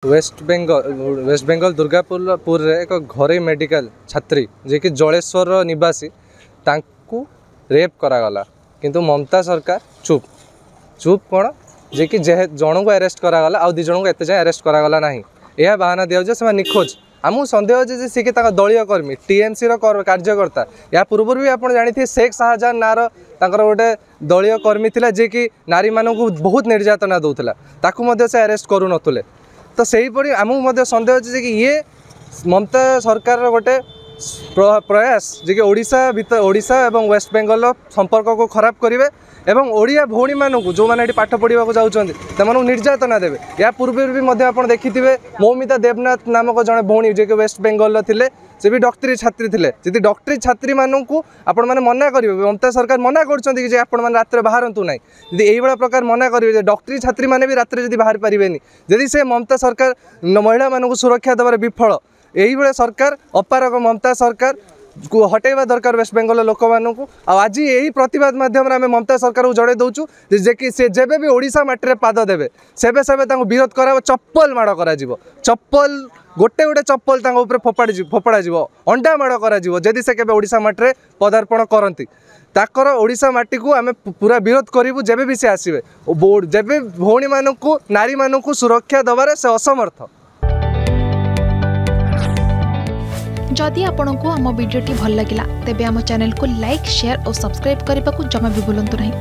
Waste Bengal Durgapur रे एक घरे मेडिकल छात्री जे कि जलेश्वर निवासी तांकू रेप करागला किंतु ममता सरकार चुप चुप कौन जे कि जन को अरेस्ट करागला आउ 2 जन को एत जाए अरेस्ट करागला नहीं यह बहाना दिया से निखोज आमको सन्देह अच्छे सी कि दलीय कर्मी टीएमसी कार्यकर्ता या पूर्व भी आप जानी शेख शाहजहां नार गोटे दलीय कर्मी थिला जे कि नारी मानू बहुत निर्यातना दूसरा से अरेस्ट करू नथुले तो सहीपरि आमको सन्देह अच्छे कि ये ममता सरकार गोटे प्रयास जे कि ओडिशा एवं वेस्ट बेंगल संपर्क को खराब करेंगे एवं ओडिया भौणी मानू जो मैंने पाठ पढ़ा जाऊँ निर्यातना देवे या पूर्व भी आप देखिए मौमिता देवनाथ नामक जड़े भौणी जे कि वेस्ट बेंगल थे से भी डॉक्टरी छात्री थे जी डॉक्टरी छात्री मानू आपण मैंने मना करेंगे ममता सरकार मना कर रात बाहरतु ना जी यही प्रकार मना करेंगे डॉक्टरी छात्री मैंने भी रात बाहर पारे जदि से ममता सरकार महिला मानू सुरक्षा देवार विफल यही सरकार अपारक ममता सरकार को हटेवा दरकार वेस्ट बेंगल लोक मानू आज यही प्रतिवाद माध्यम आम ममता सरकार को जड़े दौचु जे कि से जब भी ओडिशा माटी पाद देवे सेबे सेबे विरोध करा चप्पल माड़ कर चप्पल गोटे गोटे चप्पल फोपड़ा अंडा माड़ कर जदि से केबे ओडिशा माटी पदार्पण करती ताकर ओडिशा माटी को आम पूरा विरोध करूँ जब भी से आसवे जब भौणी मानू नारी मानू सुरक्षा देवार से असमर्थ। जदि आपंक आम भिडी भल लगा तेब आम चैनल को लाइक शेयर और सब्सक्राइब करने को जमा भी भूलु नहीं।